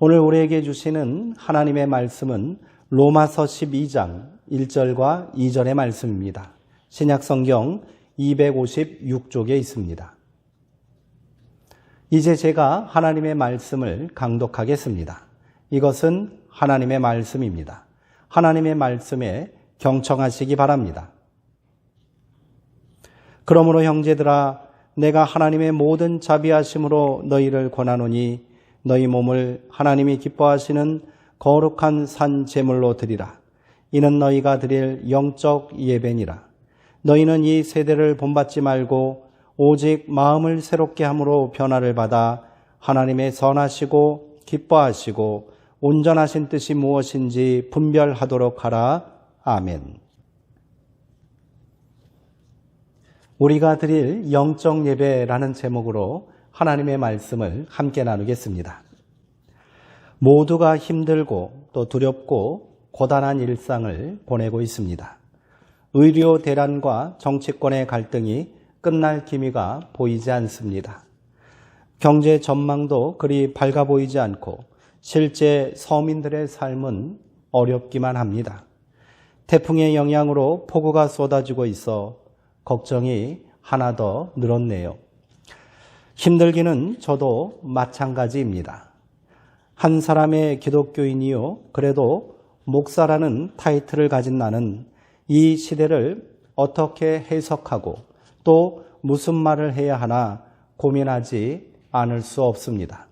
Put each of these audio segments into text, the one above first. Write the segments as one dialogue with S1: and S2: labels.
S1: 오늘 우리에게 주시는 하나님의 말씀은 로마서 12장 1절과 2절의 말씀입니다. 신약성경 256쪽에 있습니다. 이제 제가 하나님의 말씀을 강독하겠습니다. 이것은 하나님의 말씀입니다. 하나님의 말씀에 경청하시기 바랍니다. 그러므로 형제들아, 내가 하나님의 모든 자비하심으로 너희를 권하노니 너희 몸을 하나님이 기뻐하시는 거룩한 산 제물로 드리라. 이는 너희가 드릴 영적 예배니라. 너희는 이 세대를 본받지 말고 오직 마음을 새롭게 함으로 변화를 받아 하나님의 선하시고 기뻐하시고 온전하신 뜻이 무엇인지 분별하도록 하라. 아멘. 우리가 드릴 영적 예배라는 제목으로 하나님의 말씀을 함께 나누겠습니다. 모두가 힘들고 또 두렵고 고단한 일상을 보내고 있습니다. 의료 대란과 정치권의 갈등이 끝날 기미가 보이지 않습니다. 경제 전망도 그리 밝아 보이지 않고 실제 서민들의 삶은 어렵기만 합니다. 태풍의 영향으로 폭우가 쏟아지고 있어 걱정이 하나 더 늘었네요. 힘들기는 저도 마찬가지입니다. 한 사람의 기독교인이요, 그래도 목사라는 타이틀을 가진 나는 이 시대를 어떻게 해석하고 또 무슨 말을 해야 하나 고민하지 않을 수 없습니다.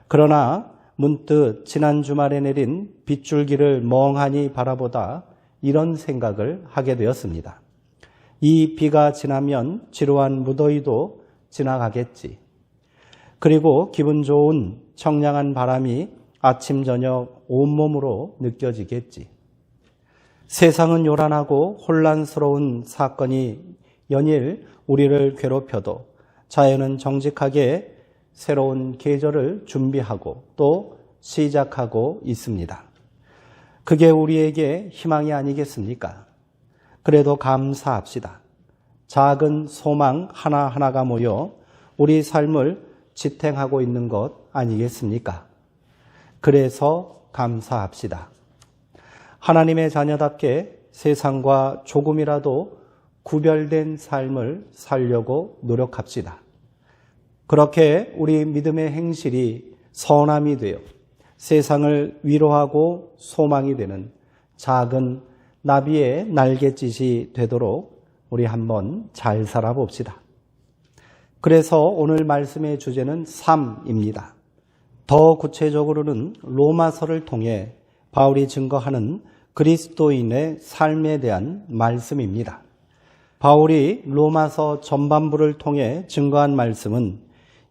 S1: 그러나 문득 지난 주말에 내린 빗줄기를 멍하니 바라보다 이런 생각을 하게 되었습니다. 이 비가 지나면 지루한 무더위도 지나가겠지. 그리고 기분 좋은 청량한 바람이 아침 저녁 온몸으로 느껴지겠지. 세상은 요란하고 혼란스러운 사건이 연일 우리를 괴롭혀도 자연은 정직하게 새로운 계절을 준비하고 또 시작하고 있습니다. 그게 우리에게 희망이 아니겠습니까? 그래도 감사합시다. 작은 소망 하나하나가 모여 우리 삶을 지탱하고 있는 것 아니겠습니까? 그래서 감사합시다. 하나님의 자녀답게 세상과 조금이라도 구별된 삶을 살려고 노력합시다. 그렇게 우리 믿음의 행실이 선함이 되어 세상을 위로하고 소망이 되는 작은 나비의 날갯짓이 되도록 우리 한번 잘 살아봅시다. 그래서 오늘 말씀의 주제는 삶입니다. 더 구체적으로는 로마서를 통해 바울이 증거하는 그리스도인의 삶에 대한 말씀입니다. 바울이 로마서 전반부를 통해 증거한 말씀은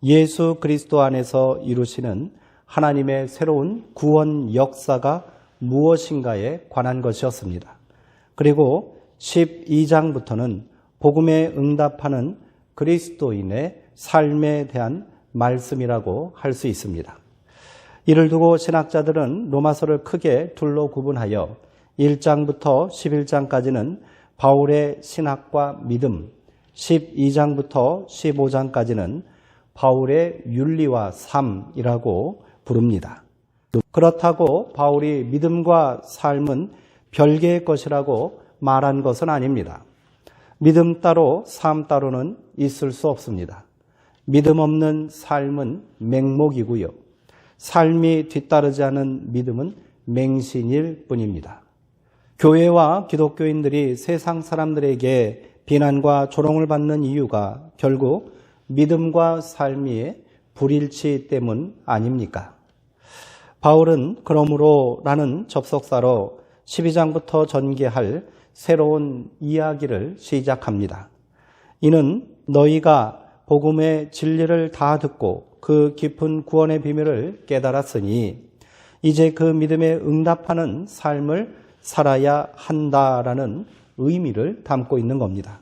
S1: 예수 그리스도 안에서 이루시는 하나님의 새로운 구원 역사가 무엇인가에 관한 것이었습니다. 그리고 12장부터는 복음에 응답하는 그리스도인의 삶에 대한 말씀이라고 할 수 있습니다. 이를 두고 신학자들은 로마서를 크게 둘로 구분하여 1장부터 11장까지는 바울의 신학과 믿음, 12장부터 15장까지는 바울의 윤리와 삶이라고 부릅니다. 그렇다고 바울이 믿음과 삶은 별개의 것이라고 말한 것은 아닙니다. 믿음 따로 삶 따로는 있을 수 없습니다. 믿음 없는 삶은 맹목이고요. 삶이 뒤따르지 않은 믿음은 맹신일 뿐입니다. 교회와 기독교인들이 세상 사람들에게 비난과 조롱을 받는 이유가 결국 믿음과 삶의 불일치 때문 아닙니까? 바울은 그러므로 라는 접속사로 12장부터 전개할 새로운 이야기를 시작합니다. 이는 너희가 복음의 진리를 다 듣고 그 깊은 구원의 비밀을 깨달았으니 이제 그 믿음에 응답하는 삶을 살아야 한다라는 의미를 담고 있는 겁니다.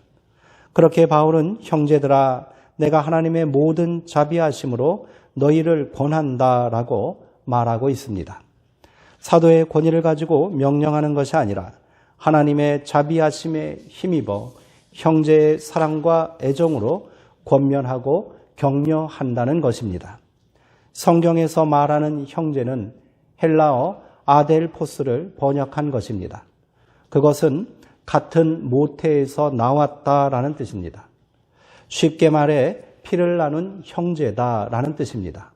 S1: 그렇게 바울은 형제들아, 내가 하나님의 모든 자비하심으로 너희를 권한다라고 말하고 있습니다. 사도의 권위를 가지고 명령하는 것이 아니라 하나님의 자비하심에 힘입어 형제의 사랑과 애정으로 권면하고 격려한다는 것입니다. 성경에서 말하는 형제는 헬라어 아델포스를 번역한 것입니다. 그것은 같은 모태에서 나왔다라는 뜻입니다. 쉽게 말해 피를 나눈 형제다라는 뜻입니다.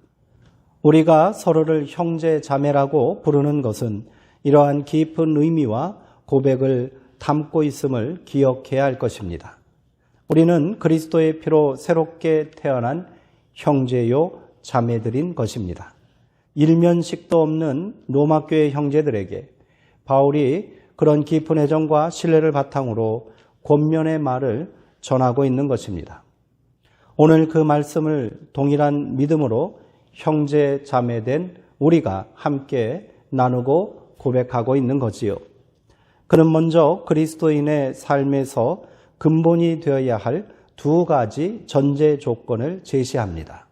S1: 우리가 서로를 형제 자매라고 부르는 것은 이러한 깊은 의미와 고백을 담고 있음을 기억해야 할 것입니다. 우리는 그리스도의 피로 새롭게 태어난 형제요 자매들인 것입니다. 일면식도 없는 로마교회 형제들에게 바울이 그런 깊은 애정과 신뢰를 바탕으로 권면의 말을 전하고 있는 것입니다. 오늘 그 말씀을 동일한 믿음으로 형제 자매된 우리가 함께 나누고 고백하고 있는 거지요. 그는 먼저 그리스도인의 삶에서 근본이 되어야 할 두 가지 전제 조건을 제시합니다.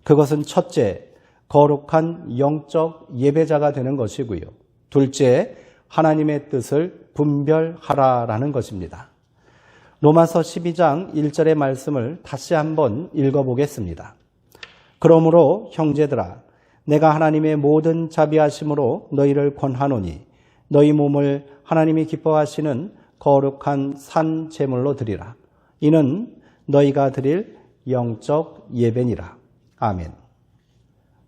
S1: 그것은 첫째, 거룩한 영적 예배자가 되는 것이고요. 둘째, 하나님의 뜻을 분별하라라는 것입니다. 로마서 12장 1절의 말씀을 다시 한번 읽어보겠습니다. 그러므로 형제들아, 내가 하나님의 모든 자비하심으로 너희를 권하노니 너희 몸을 하나님이 기뻐하시는 거룩한 산 제물로 드리라. 이는 너희가 드릴 영적 예배니라. 아멘.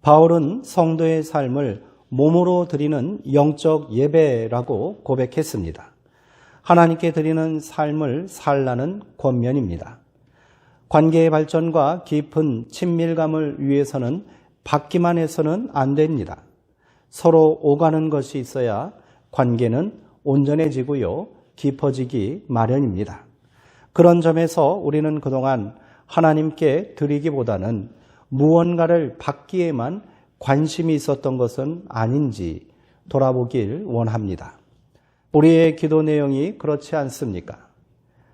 S1: 바울은 성도의 삶을 몸으로 드리는 영적 예배라고 고백했습니다. 하나님께 드리는 삶을 살라는 권면입니다. 관계의 발전과 깊은 친밀감을 위해서는 받기만 해서는 안 됩니다. 서로 오가는 것이 있어야 관계는 온전해지고요, 깊어지기 마련입니다. 그런 점에서 우리는 그동안 하나님께 드리기보다는 무언가를 받기에만 관심이 있었던 것은 아닌지 돌아보길 원합니다. 우리의 기도 내용이 그렇지 않습니까?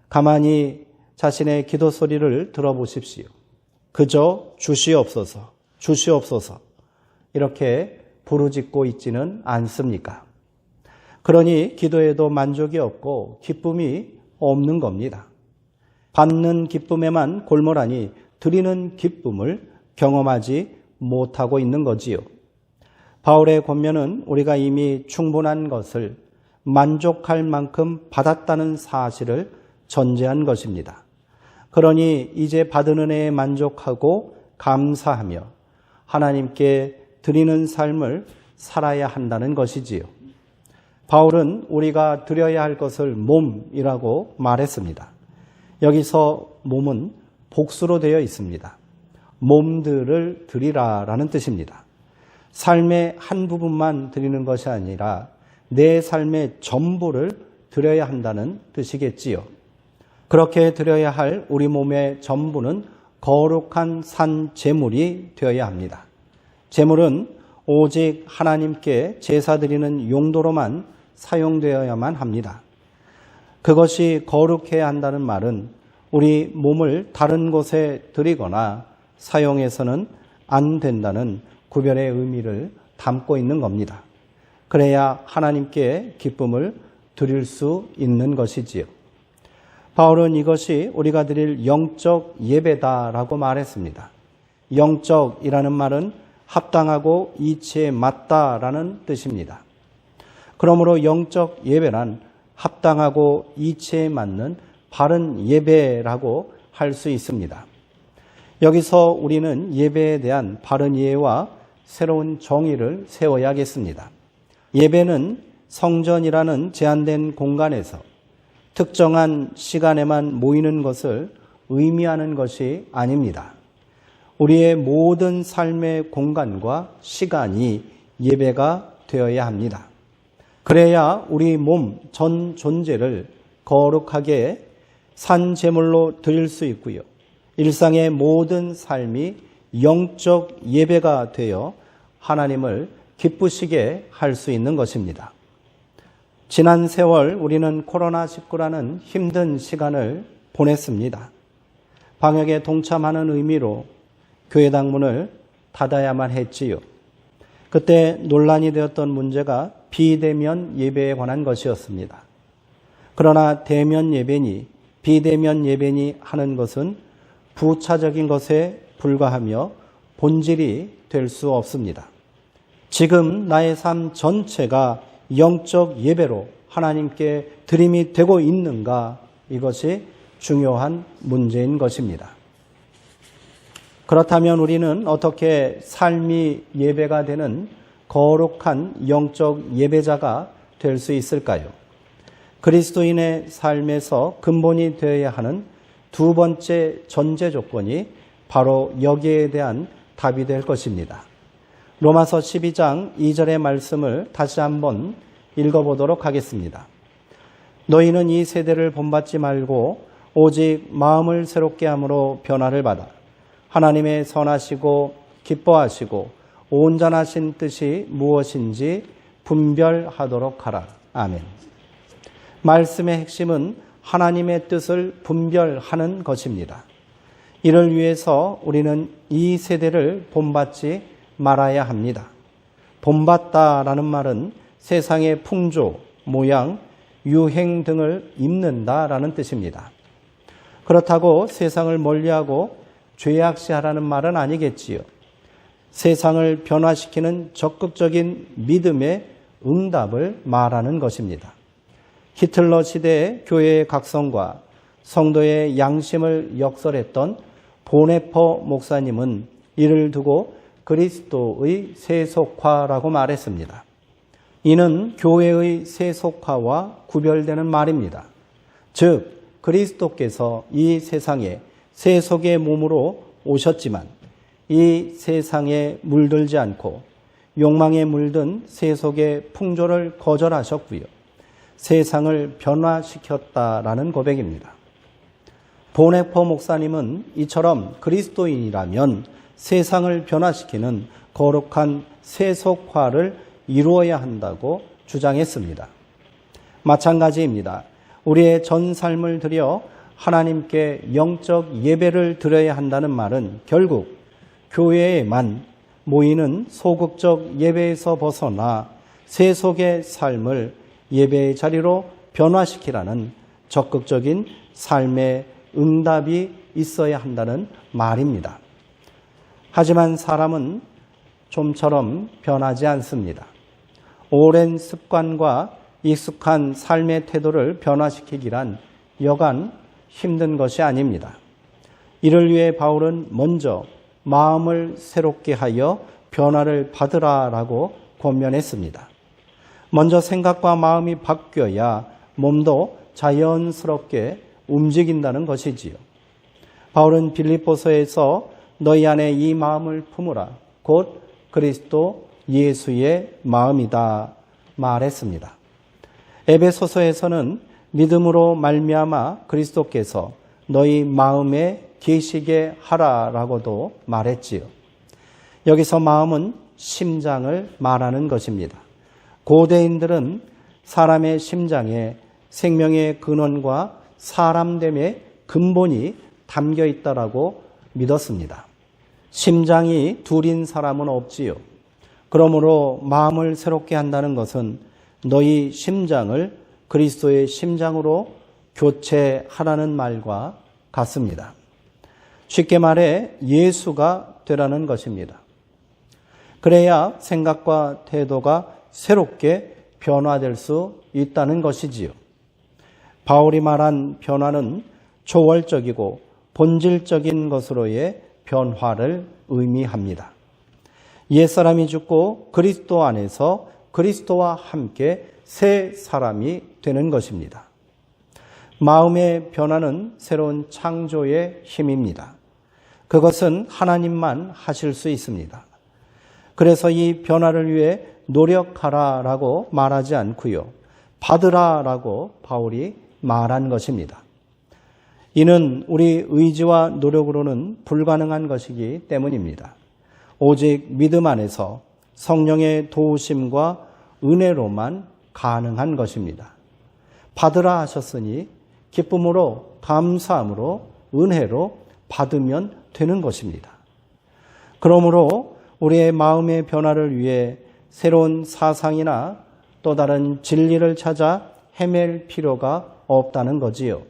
S1: 가만히 자신의 기도 소리를 들어보십시오. 그저 주시옵소서, 주시옵소서 이렇게 부르짖고 있지는 않습니까? 그러니 기도에도 만족이 없고 기쁨이 없는 겁니다. 받는 기쁨에만 골몰하니 드리는 기쁨을 경험하지 못하고 있는 거지요. 바울의 권면은 우리가 이미 충분한 것을 만족할 만큼 받았다는 사실을 전제한 것입니다. 그러니 이제 받은 은혜에 만족하고 감사하며 하나님께 드리는 삶을 살아야 한다는 것이지요. 바울은 우리가 드려야 할 것을 몸이라고 말했습니다. 여기서 몸은 복수로 되어 있습니다. 몸들을 드리라라는 뜻입니다. 삶의 한 부분만 드리는 것이 아니라 내 삶의 전부를 드려야 한다는 뜻이겠지요. 그렇게 드려야 할 우리 몸의 전부는 거룩한 산 제물이 되어야 합니다. 제물은 오직 하나님께 제사 드리는 용도로만 사용되어야만 합니다. 그것이 거룩해야 한다는 말은 우리 몸을 다른 곳에 드리거나 사용해서는 안 된다는 구별의 의미를 담고 있는 겁니다. 그래야 하나님께 기쁨을 드릴 수 있는 것이지요. 바울은 이것이 우리가 드릴 영적 예배다라고 말했습니다. 영적이라는 말은 합당하고 이치에 맞다라는 뜻입니다. 그러므로 영적 예배란 합당하고 이치에 맞는 바른 예배라고 할 수 있습니다. 여기서 우리는 예배에 대한 바른 이해와 새로운 정의를 세워야겠습니다. 예배는 성전이라는 제한된 공간에서 특정한 시간에만 모이는 것을 의미하는 것이 아닙니다. 우리의 모든 삶의 공간과 시간이 예배가 되어야 합니다. 그래야 우리 몸 전 존재를 거룩하게 산 제물로 드릴 수 있고요. 일상의 모든 삶이 영적 예배가 되어 하나님을 기쁘시게 할 수 있는 것입니다. 지난 세월 우리는 코로나19라는 힘든 시간을 보냈습니다. 방역에 동참하는 의미로 교회당 문을 닫아야만 했지요. 그때 논란이 되었던 문제가 비대면 예배에 관한 것이었습니다. 그러나 대면 예배니 비대면 예배니 하는 것은 부차적인 것에 불과하며 본질이 될 수 없습니다. 지금 나의 삶 전체가 영적 예배로 하나님께 드림이 되고 있는가? 이것이 중요한 문제인 것입니다. 그렇다면 우리는 어떻게 삶이 예배가 되는 거룩한 영적 예배자가 될 수 있을까요? 그리스도인의 삶에서 근본이 되어야 하는 두 번째 전제 조건이 바로 여기에 대한 답이 될 것입니다. 로마서 12장 2절의 말씀을 다시 한번 읽어보도록 하겠습니다. 너희는 이 세대를 본받지 말고 오직 마음을 새롭게 함으로 변화를 받아 하나님의 선하시고 기뻐하시고 온전하신 뜻이 무엇인지 분별하도록 하라. 아멘. 말씀의 핵심은 하나님의 뜻을 분별하는 것입니다. 이를 위해서 우리는 이 세대를 본받지 말아야 합니다. 본받다라는 말은 세상의 풍조, 모양, 유행 등을 입는다라는 뜻입니다. 그렇다고 세상을 멀리하고 죄악시하라는 말은 아니겠지요. 세상을 변화시키는 적극적인 믿음의 응답을 말하는 것입니다. 히틀러 시대의 교회의 각성과 성도의 양심을 역설했던 보네퍼 목사님은 이를 두고 그리스도의 세속화라고 말했습니다. 이는 교회의 세속화와 구별되는 말입니다. 즉 그리스도께서 이 세상에 세속의 몸으로 오셨지만 이 세상에 물들지 않고 욕망에 물든 세속의 풍조를 거절하셨고요. 세상을 변화시켰다라는 고백입니다. 보네퍼 목사님은 이처럼 그리스도인이라면 세상을 변화시키는 거룩한 세속화를 이루어야 한다고 주장했습니다. 마찬가지입니다. 우리의 전 삶을 들여 하나님께 영적 예배를 드려야 한다는 말은 결국 교회에만 모이는 소극적 예배에서 벗어나 세속의 삶을 예배의 자리로 변화시키라는 적극적인 삶의 응답이 있어야 한다는 말입니다. 하지만 사람은 좀처럼 변하지 않습니다. 오랜 습관과 익숙한 삶의 태도를 변화시키기란 여간 힘든 것이 아닙니다. 이를 위해 바울은 먼저 마음을 새롭게 하여 변화를 받으라라고 권면했습니다. 먼저 생각과 마음이 바뀌어야 몸도 자연스럽게 움직인다는 것이지요. 바울은 빌립보서에서 너희 안에 이 마음을 품으라 곧 그리스도 예수의 마음이다 말했습니다. 에베소서에서는 믿음으로 말미암아 그리스도께서 너희 마음에 계시게 하라라고도 말했지요. 여기서 마음은 심장을 말하는 것입니다. 고대인들은 사람의 심장에 생명의 근원과 사람됨의 근본이 담겨 있다라고 믿었습니다. 심장이 둘인 사람은 없지요. 그러므로 마음을 새롭게 한다는 것은 너희 심장을 그리스도의 심장으로 교체하라는 말과 같습니다. 쉽게 말해 예수가 되라는 것입니다. 그래야 생각과 태도가 새롭게 변화될 수 있다는 것이지요. 바울이 말한 변화는 초월적이고 본질적인 것으로의 변화를 의미합니다. 옛사람이 죽고 그리스도 안에서 그리스도와 함께 새 사람이 되는 것입니다. 마음의 변화는 새로운 창조의 힘입니다. 그것은 하나님만 하실 수 있습니다. 그래서 이 변화를 위해 노력하라라고 말하지 않고요. 받으라라고 바울이 말한 것입니다. 이는 우리 의지와 노력으로는 불가능한 것이기 때문입니다. 오직 믿음 안에서 성령의 도우심과 은혜로만 가능한 것입니다. 받으라 하셨으니 기쁨으로 감사함으로 은혜로 받으면 되는 것입니다. 그러므로 우리의 마음의 변화를 위해 새로운 사상이나 또 다른 진리를 찾아 헤맬 필요가 없다는 거지요.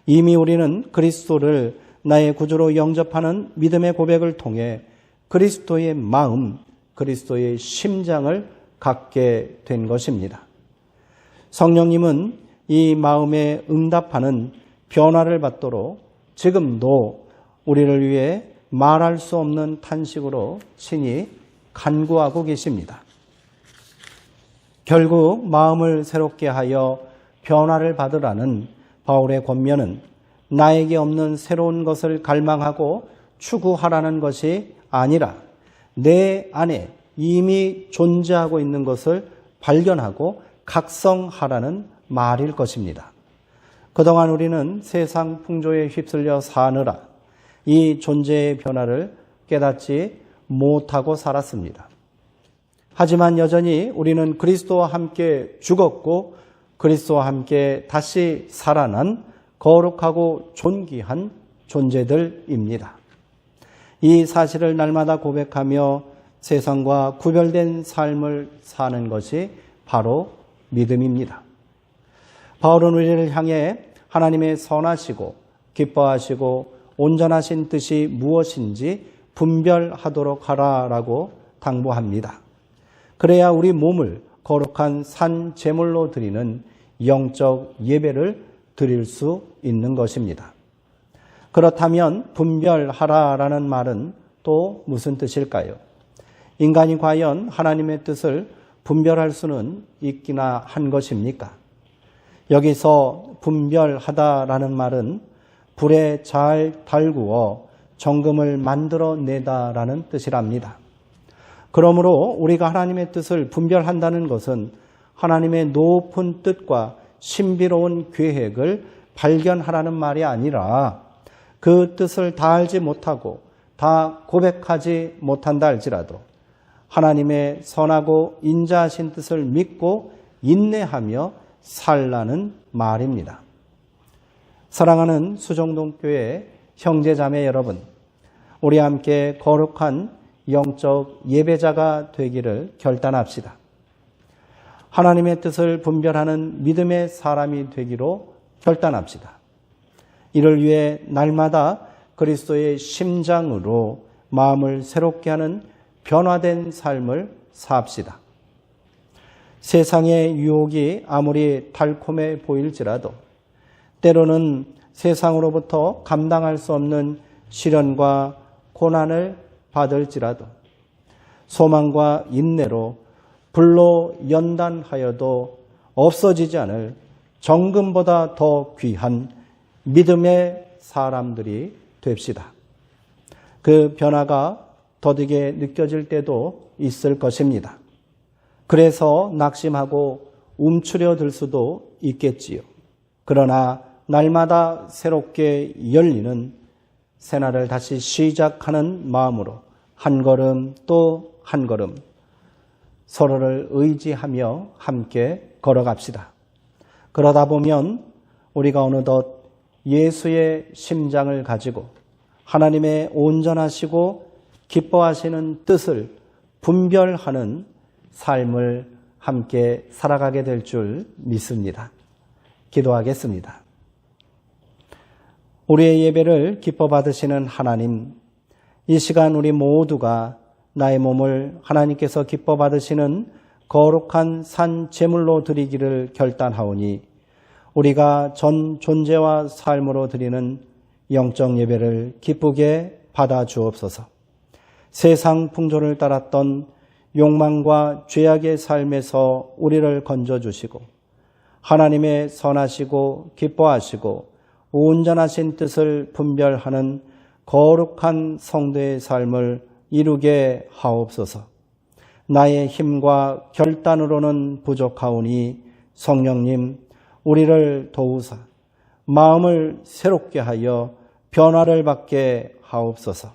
S1: 이미 우리는 그리스도를 나의 구주로 영접하는 믿음의 고백을 통해 그리스도의 마음, 그리스도의 심장을 갖게 된 것입니다. 성령님은 이 마음에 응답하는 변화를 받도록 지금도 우리를 위해 말할 수 없는 탄식으로 친히 간구하고 계십니다. 결국 마음을 새롭게 하여 변화를 받으라는 바울의 권면은 나에게 없는 새로운 것을 갈망하고 추구하라는 것이 아니라 내 안에 이미 존재하고 있는 것을 발견하고 각성하라는 말일 것입니다. 그동안 우리는 세상 풍조에 휩쓸려 사느라 이 존재의 변화를 깨닫지 못하고 살았습니다. 하지만 여전히 우리는 그리스도와 함께 죽었고 그리스도와 함께 다시 살아난 거룩하고 존귀한 존재들입니다. 이 사실을 날마다 고백하며 세상과 구별된 삶을 사는 것이 바로 믿음입니다. 바울은 우리를 향해 하나님의 선하시고 기뻐하시고 온전하신 뜻이 무엇인지 분별하도록 하라라고 당부합니다. 그래야 우리 몸을 거룩한 산 제물로 드리는 영적 예배를 드릴 수 있는 것입니다. 그렇다면 분별하라라는 말은 또 무슨 뜻일까요? 인간이 과연 하나님의 뜻을 분별할 수는 있기나 한 것입니까? 여기서 분별하다라는 말은 불에 잘 달구어 정금을 만들어내다라는 뜻이랍니다. 그러므로 우리가 하나님의 뜻을 분별한다는 것은 하나님의 높은 뜻과 신비로운 계획을 발견하라는 말이 아니라 그 뜻을 다 알지 못하고 다 고백하지 못한다 할지라도 하나님의 선하고 인자하신 뜻을 믿고 인내하며 살라는 말입니다. 사랑하는 수정동교회 형제자매 여러분, 우리 함께 거룩한 영적 예배자가 되기를 결단합시다. 하나님의 뜻을 분별하는 믿음의 사람이 되기로 결단합시다. 이를 위해 날마다 그리스도의 심장으로 마음을 새롭게 하는 변화된 삶을 삽시다. 세상의 유혹이 아무리 달콤해 보일지라도 때로는 세상으로부터 감당할 수 없는 시련과 고난을 받을지라도 소망과 인내로 불로 연단하여도 없어지지 않을 정금보다 더 귀한 믿음의 사람들이 됩시다. 그 변화가 더디게 느껴질 때도 있을 것입니다. 그래서 낙심하고 움츠려들 수도 있겠지요. 그러나 날마다 새롭게 열리는 새날을 다시 시작하는 마음으로 한 걸음 또 한 걸음 서로를 의지하며 함께 걸어갑시다. 그러다 보면 우리가 어느덧 예수의 심장을 가지고 하나님의 온전하시고 기뻐하시는 뜻을 분별하는 삶을 함께 살아가게 될 줄 믿습니다. 기도하겠습니다. 우리의 예배를 기뻐 받으시는 하나님, 이 시간 우리 모두가 나의 몸을 하나님께서 기뻐 받으시는 거룩한 산 제물로 드리기를 결단하오니 우리가 전 존재와 삶으로 드리는 영적 예배를 기쁘게 받아 주옵소서. 세상 풍조를 따랐던 욕망과 죄악의 삶에서 우리를 건져주시고 하나님의 선하시고 기뻐하시고 온전하신 뜻을 분별하는 거룩한 성도의 삶을 이루게 하옵소서. 나의 힘과 결단으로는 부족하오니 성령님 우리를 도우사 마음을 새롭게 하여 변화를 받게 하옵소서.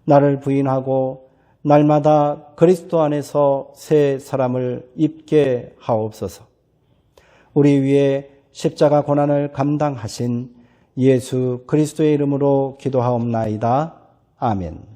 S1: 나를 부인하고 날마다 그리스도 안에서 새 사람을 입게 하옵소서. 우리 위에 십자가 고난을 감당하신 예수 그리스도의 이름으로 기도하옵나이다. 아멘.